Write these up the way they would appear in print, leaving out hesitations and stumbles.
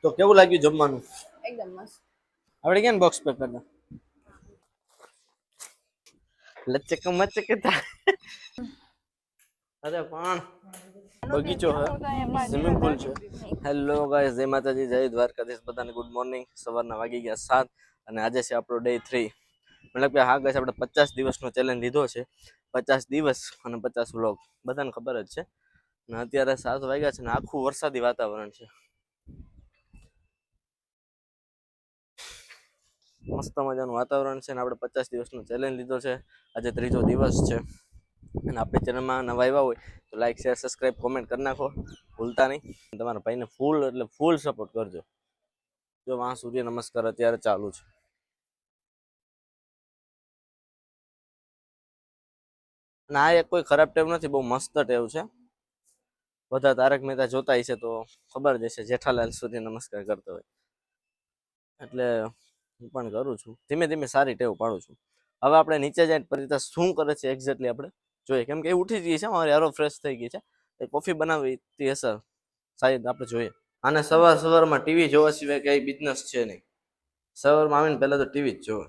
તો કેવું લાગ્યું જમવાનું? એકદમ મસ્ત. આપણે ક્યાં બોક્સ પેક કરતા લચક મચક અરે પણ બગીચો છે, સ્વિમિંગ પુલ છે. હેલો ગાઈસ, જય માતાજી, જય દ્વારકાધીશ. બધાને ગુડ મોર્નિંગ. સવારના વાગી ગયા 7 અને આજે છે આપણો ડે 3. મતલબ કે હા ગાઈસ, આપણે 50 દિવસનો ચેલેન્જ લીધો છે. 50 દિવસ અને 50 વ્લોગ બધાને ખબર જ છે. અને અત્યારે 7 વાગ્યા છે ને આખું વરસાદી વાતાવરણ છે. મસ્ત મજાનું વાતાવરણ છે ને આપણે 50 દિવસનો ચેલેન્જ લીધો છે. આજે ત્રીજો દિવસ છે અને આપણી ચેનલમાં નવા આવ્યા હોય તો લાઈક શેર સબસ્ક્રાઈબ કોમેન્ટ કરી નાખો ભૂલતા નહીં. તમારા ભાઈને ફૂલ એટલે ફૂલ સપોર્ટ કરજો. જો વાં સૂર્ય નમસ્કાર અત્યારે ચાલુ છે. અને આ એક કોઈ ખરાબ ટેવ નથી, બહુ મસ્ત ટેવ છે. બધા તારક મહેતા જોતા હશે તો ખબર જ હશે, જેઠાલાલ સૂર્ય નમસ્કાર કરતો હોય. એટલે હું પણ કરું છું, ધીમે ધીમે સારી ટેવ પાડું છું. હવે આપણે નીચે જઈને પરિતા શું કરે છે એક્ઝેક્ટલી આપણે જોઈએ, કેમ કે એ ઉઠી ગઈ છે, મારી હારો ફ્રેશ થઈ ગઈ છે. એ કોફી બનાવી હશે શાયદ, આપણે જોઈએ. અને સવારમાં ટીવી જોવા સિવાય કઈ બિઝનેસ છે નહીં. સવારમાં આવીને પહેલા તો ટીવી જ જોવે.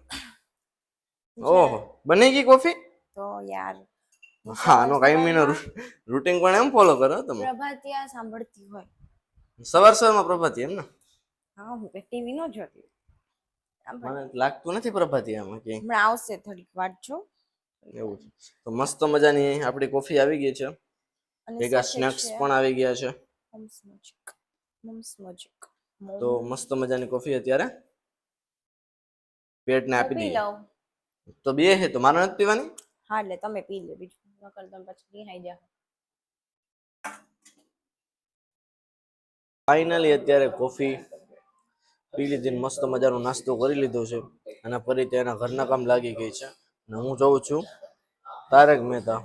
ઓહો, બની ગઈ કોફી તો યાર હા, આનો કાયમીનો રૂટીન પણ એમ ફોલો કરો તમે? પ્રભાતિયા સાંભળતી હોય સવારમાં પ્રભાતી એમ ને? હા, હું ટીવી નો જોતી. મને લાગતું નથી પ્રભાતિયામાં કે હમણાં આવશે, થોડીક વાત જો. એવું છે તો મસ્ત મજાની આપણી કોફી આવી ગઈ છે, અને ભેગા સાથે સ્નેક્સ છે પણ આવી ગયા છે. મમ્સ તો મસ્ત મજાની કોફી અત્યારે પેટને આપી પી દઈએ. લઉં. તો બે છે તો મારે નથી પીવાની? હા, એટલે તમે પી લે, બીજું નકર તમે પછી નિહાઈ જાવ. ફાઇનલી અત્યારે કોફી પી લીધી, મસ્ત મજાનો નાસ્તો કરી લીધો છે અને ફરી તેના ઘરના કામ લાગી ગઈ છે. અને હું જોઉં છું તારક મહેતા.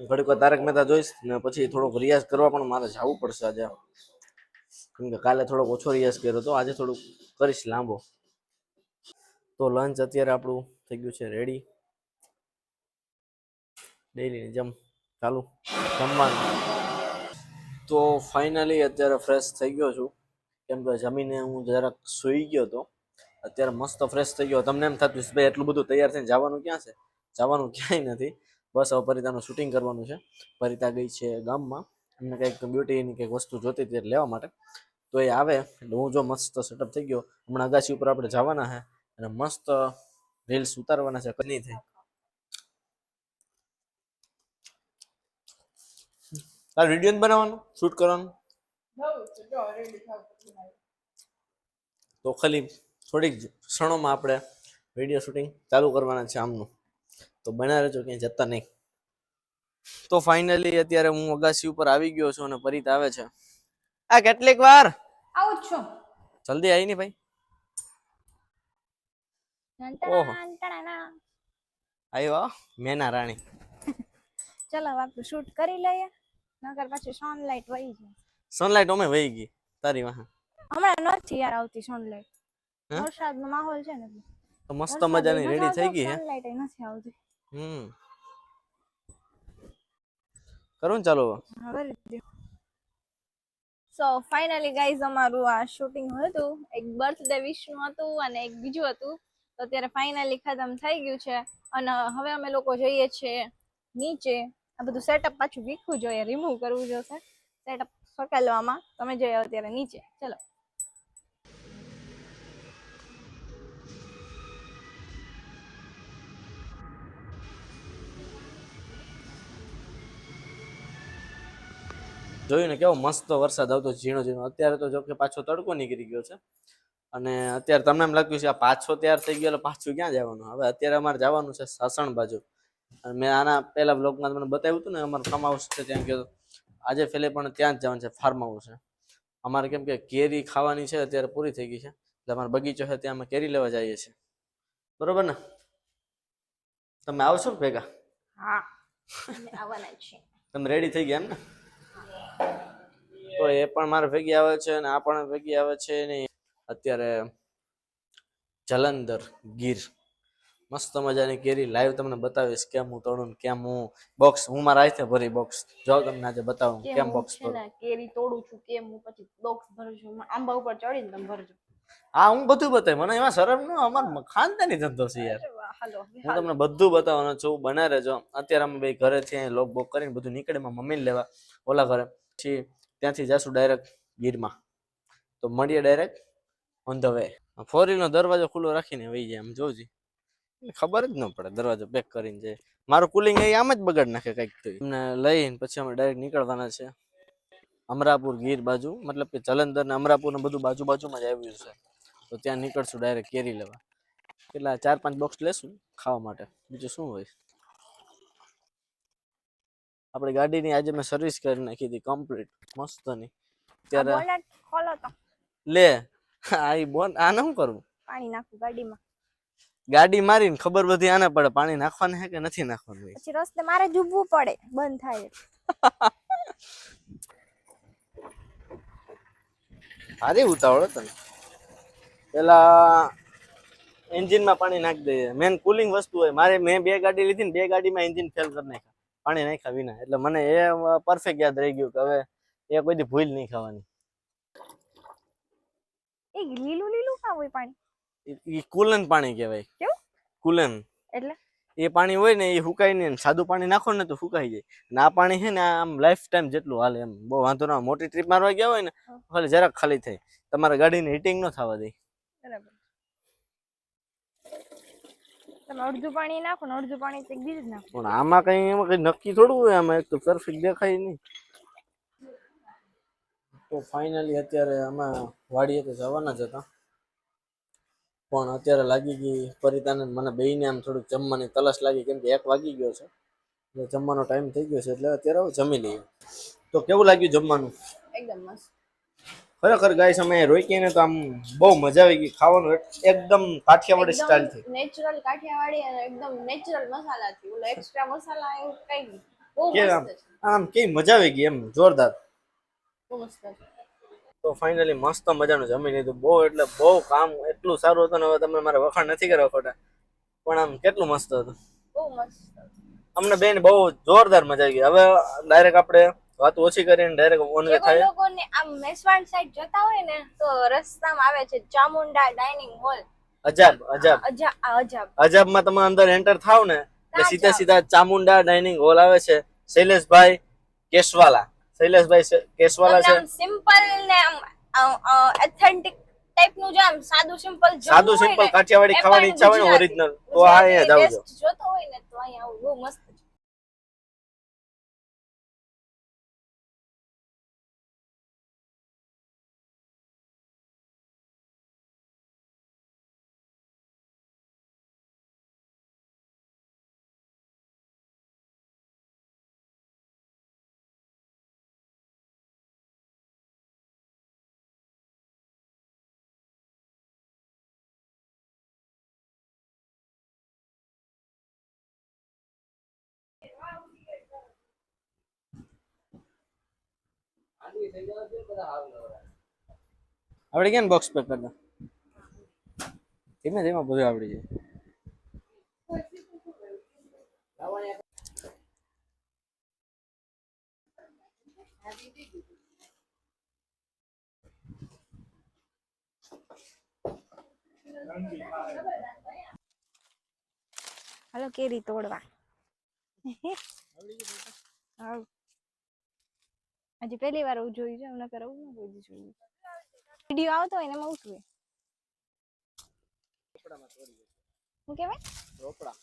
ઘડીક વાર તારક મહેતા જોઈશ ને પછી થોડોક રિયાઝ કરવા પણ મારે જવું પડશે આજે, કેમ કે કાલે થોડોક ઓછો રિયાઝ કર્યો હતો, આજે થોડુંક કરીશ લાંબો. તો લંચ અત્યારે આપણું થઈ ગયું છે રેડી. ડેલી જેમ ચાલુ જમવાનું. તો ફાઇનલી અત્યારે ફ્રેશ થઈ ગયો છું, કેમ કે જમીને હું જરાક સૂઈ ગયો હતો. અત્યારે મસ્ત ફ્રેશ થઈ ગયો. તમને એમ થતું ભાઈ એટલું બધું તૈયાર થઈને જવાનું ક્યાં છે? જવાનું ક્યાંય નથી, બસ હવે પરિતાનું શૂટિંગ કરવાનું છે. પરિતા ગઈ છે ગામમાં, એમને કંઈક બ્યુટીની કંઈક વસ્તુ જોતી હતી લેવા માટે. તો એ આવે એટલે હું જો મસ્ત સેટઅપ થઈ ગયો. હમણાં અગાસી ઉપર આપણે જવાના છે અને મસ્ત રીલ્સ ઉતારવાના છે. કની થઈ આ વિડીયો બનાવવાનું, શૂટ કરવાનું, તો ખાલી થોડીક ક્ષણોમાં આપણે વિડીયો શૂટિંગ ચાલુ કરવાના છે આમનું. તો બના રહેજો, ક્યાંય જતા નહીં. તો ફાઇનલી અત્યારે હું અગાસી ઉપર આવી ગયો છું અને પરિત આવે છે. આ કેટલીક વાર આવું છું. જલ્દી આવી ની ભાઈ. ઓહો, આવ્યો મેના રાણી. ચલો આપણે શૂટ કરી લઈએ, નકર પછી સનલાઇટ વહી જાય. સનલાઇટ અમે વહી ગઈ તારી વાહ. હમણાં નથી યાર આવતી સનલાઇટ, હે વરસાદનો માહોલ છે ને, તો મસ્ત વરસાદ મજાની નથી રેડી આવતો, થઈ ગઈ હે. સનલાઇટ નથી આવતી. કરું ને ચાલો. સો ફાઇનલી ગાઈઝ, અમારું આ શૂટિંગ હતું, એક બર્થડે વિશ નું હતું અને એક બીજું હતું. તો અત્યારે ફાઇનલી ખતમ થઈ ગયું છે અને હવે અમે લોકો જઈએ છીએ નીચે. આ બધું સેટઅપ પાછું વીખવું જોઈએ, રિમૂવ કરવું જોશે સેટઅપ સકેલવામાં. તમે જઈએ અત્યારે નીચે, ચલો. જોયું ને કેવો મસ્ત વરસાદ આવતો ઝીણો ઝીણો. અત્યારે તો જો કે પાછો તડકો નીકળી ગયો છે અને અત્યારે તમને એમ લાગ્યું છે આ પાછો તૈયાર થઈ ગયો, પાછું ક્યાં જવાનું? હવે અત્યારે અમારે જવાનું છે સાસણ બાજુ. અને મેં આના પહેલા બ્લોગમાં તમને બતાવ્યું હતું ને, અમારું ફાર્મ હાઉસ છે ત્યાં ગયો. આજે ફેલે પણ ત્યાં જ જવાનું છે, ફાર્મ હાઉસ છે અમારે. કેમ કે કેરી ખાવાની છે, અત્યારે પૂરી થઈ ગઈ છે એટલે અમારો બગીચો છે ત્યાં અમે કેરી લેવા જઈએ છીએ. બરોબર ને? તમે આવશો ભેગા? હા, આવવાના છે. તમે રેડી થઈ ગયા એમ ને? તો એ પણ મારે ભેગી આવે છે અને આ પણ ભેગી આવે છે ને. અત્યારે જલંધર ગીર મસ્ત મજાની કેરી લાઈવ તમને બતાવીશ કેમ હું તોડું ને કેમ હું બોક્સ હું મારા હાથે ભરી બોક્સ જો તમને આજે બતાવું કેમ કેમ હું બોક્સ છે ભરું. ને કેરી તોડું છું, કેમ હું પછી બોક્સ ભરું છું, આંબા ઉપર ચડીને તમે ભરજો. હા હું બધું બતાવી, મને એમાં શરમ ન, અમાર ખાનદાની ધંધો છે યાર. અરે વાહ, હાલો હું તમને બધું બતાવવાનો છું, બના રહેજો. અત્યારે અમે બે ઘરે છે, લોક બોક કરીને બધું નીકળે મમ્મીને લેવા ઓલા ઘરે, પછી ત્યાંથી જાશું ડાયરેક્ટ ગીરમાં. તો મળીએ ડાયરેક્ટ ઓન ધ વે. ફોરીનો દરવાજો ખુલ્લો રાખીને વહી જાય, આમ જોજી ખબર જ ન પડે દરવાજો પેક કરીને જાય. મારું કુલિંગ એ આમ જ બગાડ નાખે કંઈક. તો એમને લઈને પછી અમે ડાયરેક્ટ નીકળવાના છે અમરાપુર ગીર બાજુ, મતલબ કે જલંધર ને અમરાપુર ને બધું બાજુ બાજુમાં જ આવ્યું છે. તો ત્યાં નીકળશું ડાયરેક્ટ કેરી લેવા. કેટલા 4-5 બોક્સ લેશું ખાવા માટે, બીજું શું હોય. આપણી ગાડીની આજે મેં સર્વિસ કરી નાખી હતી કમ્પ્લીટ મસ્તની. ત્યારે બોનટ ખોલો તો લે આ બોન આને શું કરવું, પાણી નાખું ગાડીમાં. ગાડી મારીને ખબર બધી આને પડે પાણી નાખવાનું છે કે નથી નાખવાનું. પછી રસ્તે મારે જ ઊભવું પડે બંધ થાય. અરે ઉતાવળો તને પેલા એન્જિનમાં પાણી નાખી દઈએ, મેન કુલિંગ વસ્તુ હોય. મારે મેં 2 ગાડી લીધી ને 2 ગાડીમાં એન્જિન ફેલ કરી નાખ્યા પાણી નાખ્યા વિના. એટલે મને એ પરફેક્ટ યાદ રહી ગયું કે હવે એ કોઈ દી ભૂલ નહીં ખાવાની. એ લીલું લીલું કાં હોય પાણી? એ કુલન પાણી કહેવાય. કેવું? કુલન એટલે એ પાણી હોય ને એ સુકાય નહીં, સાદું પાણી નાખો ને તો સુકાઈ જાય. અને આ પાણી છે ને આમ લાઈફ ટાઈમ જેટલું હાલે, એમ બહુ વાંધો ના. મોટી ટ્રીપ મારવા ગયા હોય ને ખાલી જરાક ખાલી થાય, તમારા ગાડીને હીટિંગ ન થવા દે. બરાબર. તમે અડધું પાણી નાખો ને અડધું પાણી એક બીજું જ નાખો. પણ આમાં કઈ નક્કી થોડું હોય, આમાં એક તો પરફેક્ટ દેખાય નહીં. તો ફાઇનલી અત્યારે અમે વાડીએ તો જવાના જ હતા, પણ અત્યારે લાગી ગઈ પરિતાને મને બેયને આમ થોડુંક જમવાની તલસ લાગી, કેમ કે 1 વાગી ગયો છે એટલે જમવાનો ટાઈમ થઈ ગયો છે. એટલે અત્યારે જમી લઈએ. તો કેવું લાગ્યું જમવાનું? એકદમ મસ્ત. ખરેખર ગાઈસ અમે રોકીને તો આમ બહુ મજા આવી ગઈ. ખાવાનું એકદમ કાઠિયાવાડી સ્ટાઇલ થી, નેચરલ કાઠિયાવાડી અને એકદમ નેચરલ મસાલાથી, ઓલો એક્સ્ટ્રા મસાલા એવું કઈ નહીં. બહુ કે મસ્ત છે. આમ કેવી મજા આવી ગઈ, એમ જોરદાર. બહુ મસ્ત છે. તો ફાઇનલી મસ્ત મજાનું જમી લીધું. બહુ એટલે બહુ કામ એટલું સારું હતું ને હવે તમે મારે વખાણ નથી કરવા ખોટા, પણ આમ કેટલું મસ્ત હતું. બહુ મસ્ત. અમને બેન બહુ જોરદાર મજા આવી ગઈ. હવે ડાયરેક્ટ આપણે વાત ઓછી કરીને ડાયરેક્ટ ઓન વે થાય. લોકોને આમ મેસવાડ સાઈડ જતા હોય ને તો રસ્તામાં આવે છે ચામુંડા ડાઇનિંગ હોલ. અજાબ અજાબ અજાબ અજાબમાં તમે અંદર એન્ટર થાવ ને એટલે સીધા સીધા ચામુંડા ડાઇનિંગ હોલ આવે છે. શૈલેષભાઈ કેશવાલા, શૈલેષભાઈ કેશવાલા છે. સિમ્પલ ને ઓથેન્ટિક ટાઈપ નું જે આમ સાદું સિમ્પલ કાઠિયાવાડી ખાવાની ઈચ્છા હોય ને ઓરિજિનલ, તો આ અહીંયા જ આવજો. જોતો હોય ને તો અહીંયા આવું. બહુ મસ્ત છે. આવડી ગયા ને બોક્સ પેક કરતા? ધીમે ધીમે બધું આવડી જાય. હાલો કેરી તોડવા. હાવ આજે પહેલી વાર હું જોયું છે, નકર આવું ન કોઈ દી જોયું. વિડિયો આવતો હોય ને એમાં ઉઠવે. શું કહેવાય? રોપડા.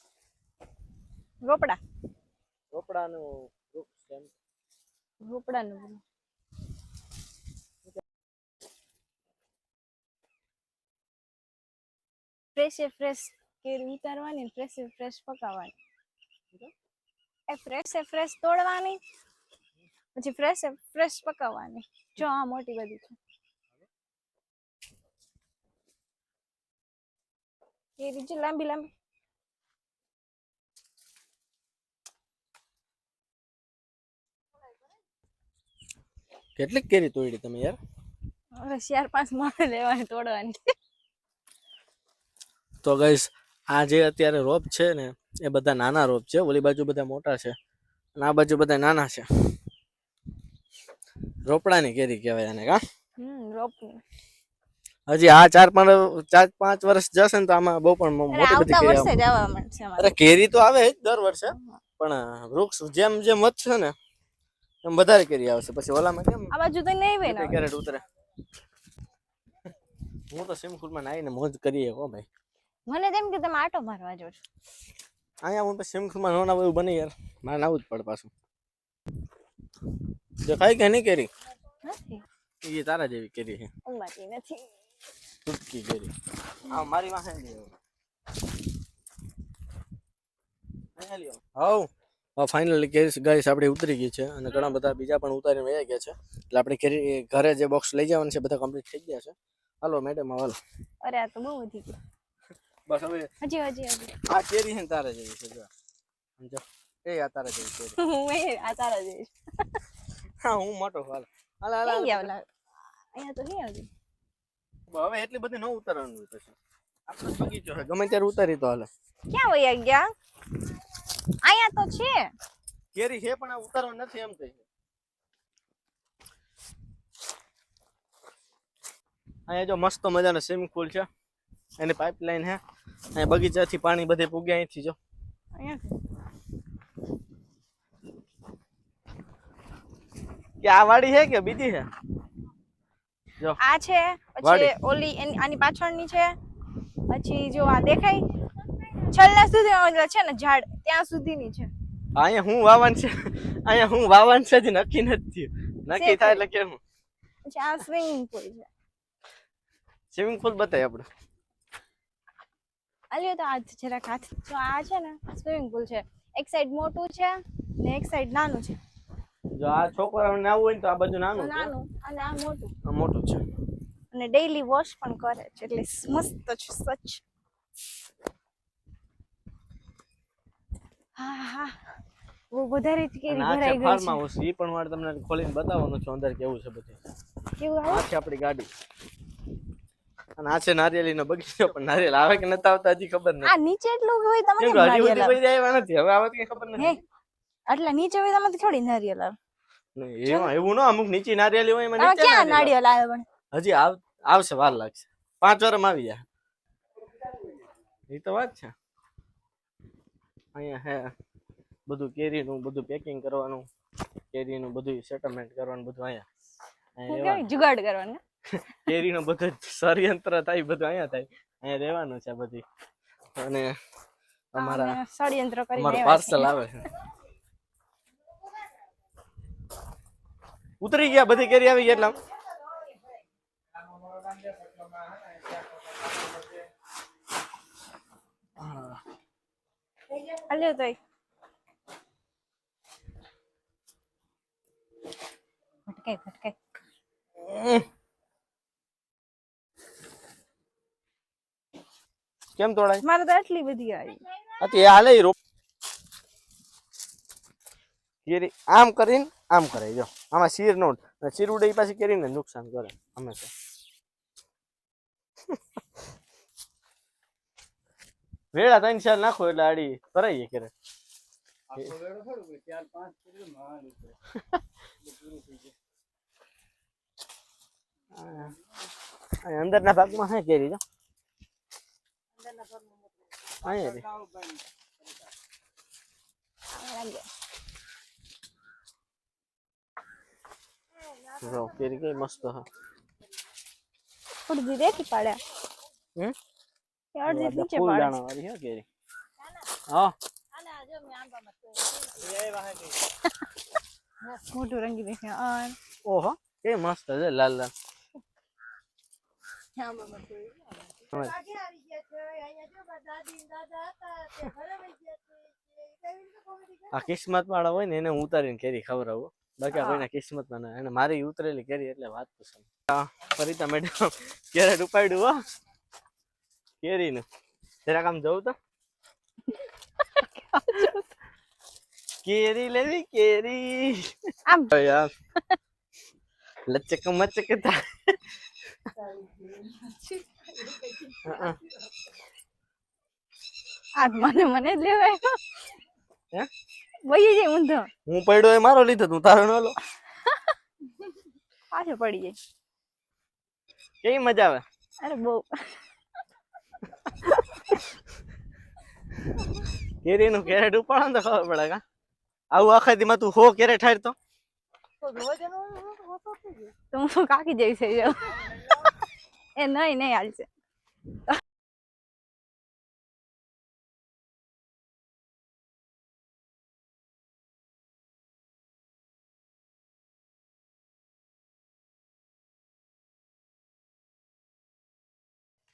રોપડા. રોપડાનું વૃક્ષ એમ. રોપડાનું ફ્રેશ કેરી ઉતારવાની, ફ્રેશ પકાવવાની. ફ્રેશ તોડવાની, પછી ફ્રેશ પકાવવાની. જો આ મોટી બધી છે કેરી, જો લાંબી લાંબી. કેટલીક કેરી તોડી તમે યાર? હવે 4-5 માળે લેવાની તોડવાની. તો ગાઈસ આ જે અત્યારે રોપ છે ને એ બધા નાના રોપ છે, ઓલી બાજુ બધા મોટા છે અને આ બાજુ બધા નાના છે. રોપડાની કેરી કહેવાય આને કા. રોપની. હજી આ 4-5 વર્ષ જશે ને તો આમાં બહુ પણ મોટી બધી આવતા કેરી વર્ષે આવે. જ આવવા માંડશે અરે કેરી તો આવે જ દર વર્ષે, પણ વૃક્ષ જેમ જેમ વધશે ને એમ વધારે કેરી આવશે. પછી ઓલામાં કેમ આ બાજુ તો નહીં હોય ને. કેરેટ ઉતરે. હું તો સિમખુરમાં નાઈને મોજ કરીએ હો ભાઈ. મને તેમ કે તમે આટો મારવા જો છો. અહીંયા હું તો સિમખુરમાં નો એવું બને યાર, મારે નાવું જ પડે પાછું. જો ખાઈ કે નહીં કેરી? નથી એ તારા જેવી કેરી છે, ઉમાતી નથી. ટૂટકી કેરી. આ મારી વાહે નહીં આવ. હા ફાઇનલી કેરી ગાઈસ આપણે ઉતરી ગઈ છે અને ઘણા બધા બીજા પણ ઉતારીને વયા ગયા છે. એટલે આપણે કેરી ઘરે જે બોક્સ લઈ જવાનું છે બધા કમ્પ્લીટ થઈ ગયા છે. હાલો મેડમ હાલો. અરે આ તો બહુ વધી ગયું. બસ હવે હજી આ કેરી છે તારા જેવી છે જો. સમજો એ આ તારા જેવી કેરી. હું આ તારા જઈશ. હા હું મોટો હાલ. હાલ હાલ અહીંયા તો નહીં આવતી. હવે એટલી બધી ન ઉતારવાનું પછી. આપણે બગીચો છે ગમે ત્યારે ઉતારી તો હાલે. ક્યાં વયા ગયા? અહીંયા તો છે કેરી છે પણ આ ઉતારવા નથી એમ કહે. અહીંયા જો મસ્ત મજાનો સ્વિમિંગ પુલ છે, એની પાઇપલાઇન છે. અહીંયા બગીચાથી પાણી બધે પૂગે અહીંથી જો. કે આ વાડી છે કે બીજી છે? જો આ છે, પછી ઓલી આની પાછળની છે, પછી જો આ દેખાય છેલ્લા સુધી છે ને ઝાડ ત્યાં સુધીની છે. અહીંયા હું વાવન છે, અહીંયા હું વાવન છે જ નક્કી નથી થયું. નક્કી થાય એટલે કેમ? પછી આ સ્વિમિંગ પુલ છે. સ્વિમિંગ પુલ બતાય આપણે. આલ્યો તો આ જરાક હાથ. જો આ છે ને સ્વિમિંગ પુલ છે, એક સાઈડ મોટું છે ને એક સાઈડ નાનું છે. જો આ છોકરાઓને નાવું હોય ને તો આ બાજુ નાનું છે, નાનું અને આ મોટું. આ મોટું છે. અને ડેઈલી વોશ પણ કરે છે એટલે મસ્ત છે સચ. હા હા બહુ વધારે જ કેરી ભરાઈ ગઈ ફાર્મ છે. હાઉસ ઈ પણ મારે તમને ખોલીને બતાવવાનું છે અંદર કેવું છે બધું. કેવું આવે? આ છે આપણી ગાડી અને આ છે નારિયેળીનો બગીચો. પણ નારિયેળ આવે કે નથી આવતા હજી ખબર નથી. આ નીચે એટલું હોય તમને કેમ કેમ હજી નારિયેળ સુધી આવે? કોઈ આવ્યા નથી, હવે આવત કઈ ખબર હે નથી. એટલે નીચે હોય તમને થોડી નારિયેળ આવે. નહીં એમાં એવું ના, અમુક નીચી નારિયેળી હોય એમાં આમાં નીચે ક્યાં નારિયેળ નારિયેળ આવે પણ? હજી આવશે, વાર લાગશે. 5 વર્ષમાં આવી જાય. એ તો વાત છે. અહીંયા હે બધું કેરીનું બધું પેકિંગ કરવાનું, કેરીનું બધું સેટલમેન્ટ કરવાનું બધું અહીંયા. હું કેવી જુગાડ કરવાનું? કેરીનું બધું ષડયંત્ર થાય બધું અહીંયા થાય. અહીંયા રહેવાનું છે બધી. અને અમારા ષડયંત્ર કરીને અમારું પાર્સલ આવે છે. ઉતરી ગયા બધી કેરી આવી ગઈ એટલે આલ્યો તોય ભટકાય. કેમ તોડાય? મારે તો આટલી બધી આવી. એ હાલે રોપ કેરી આમ કરીને આમ કરાય જો. આમાં શીર નો શીર ઉડે એ પાછી કેરીને નુકસાન કરે હંમેશા. વેળા 3-4 નાખો એટલે આડી કરાઈએ કરે. અંદરના ભાગમાં હે કેરી જો. અહીંયા કેરી કઈ મસ્ત હા. અડધી દેખી પાડ્યા. અડધી નીચે ફૂલ પાડે. દાણા વાળી હે કેરી. હા મોટું રંગી દેખે. ઓહો કે મસ્ત છે લાલ લાલ. આ કિસ્મત વાળા હોય ને એને ઉતારીને કેરી ખવડાવું, બાકી આ કોઈના કિસ્મતમાં ના. અને મારી ઉતરેલી કેરી એટલે વાત પૂછો. ફરીતા મેડમ કેરેટ ઉપાડ્યું હો કેરીનું. જરાક આમ જવું તો કેરી લેવી કેરી આમ યાર લચક મચક થાય. આ મને જ લેવાય હે વહી જાય ઊંધો હું પડ્યો એ મારો લીધો તું તારો ન લો પાછો પડી જાય કેવી મજા આવે અરે બહુ કેરીનું કેરેટ ઉપાડો ને તો ખબર પડે કા આવું આખા દીમાં તું હો કેરેટ ઠાર તો હું કાકી જઈ છે એ નહીં હાલશે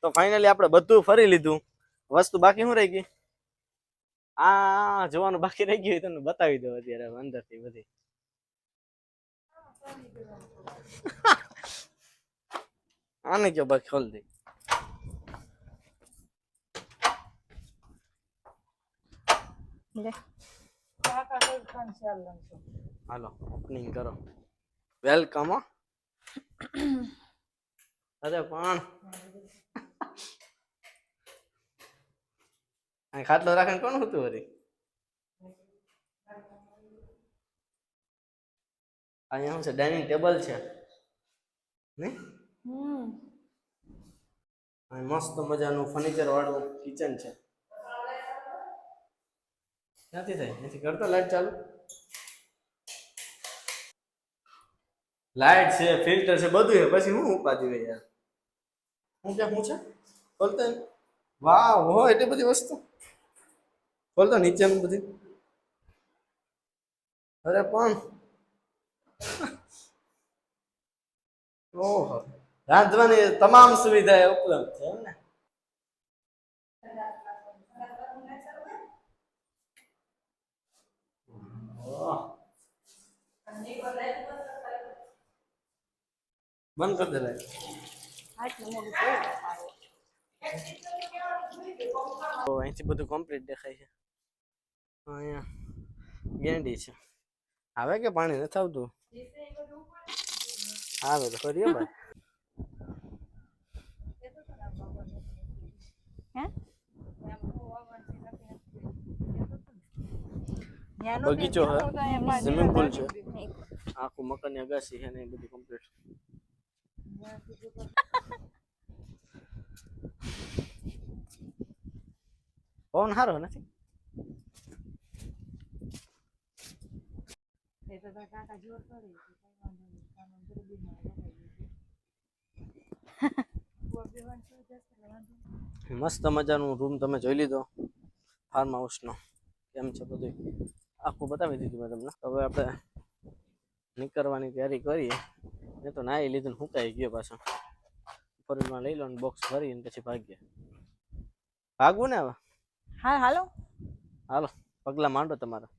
તો ફાઇનલી આપણે બધું ફરી લીધું વસ્તુ બાકી શું રહી ગઈ આ જોવાનું બાકી રહી ગયું તમને બતાવી દો અત્યારે અંદરથી બધી આને કયો બાકી ખોલ દે લે હાલો ઓપનિંગ કરો વેલકમ અરે પણ આ ખાટલો રાખીને કોણ હતું વળી અહીંયા શું છે ડાઇનિંગ ટેબલ છે ને આ મસ્ત મજાનું ફર્નિચર વાળું કિચન છે ક્યાંથી થાય નથી કરતો લાઈટ ચાલુ લાઈટ છે ફિલ્ટર છે બધું છે પછી હું ઉપાધિ હોય યાર હું છે બોલતો વાહ હો એટલી બધી વસ્તુ બોલતો નીચેનું બધી અરે પણ ઓહો રાંધવાની તમામ સુવિધા ઉપલબ્ધ છે એમ ને બંધ કરી દે લાઈટ તો અહીંથી બધું કમ્પ્લીટ દેખાય છે અહીંયા ગેંડી છે આવે કે પાણી નથી આવતું આવે તો કરીએ ભાઈ બગીચો હે સ્વિમિંગ પુલ છે આખું મકાનની અગાસી છે ને એ બધું કમ્પ્લીટ પવન સારો નથી મસ્ત મજાનું રૂમ તમે જોઈ લીધો ફાર્મ હાઉસનો કેમ છે બધું આખું બતાવી દીધું મેં તમને હવે આપણે નીકળવાની તૈયારી કરીએ મેં તો નાહી લીધું ને સુકાઈ ગયો પાછો ફોરમાં લઈ લો ને બોક્સ ભરીને પછી ભાગીએ ભાગવું ને હવે હા હાલો હાલો પગલા માંડો તમારા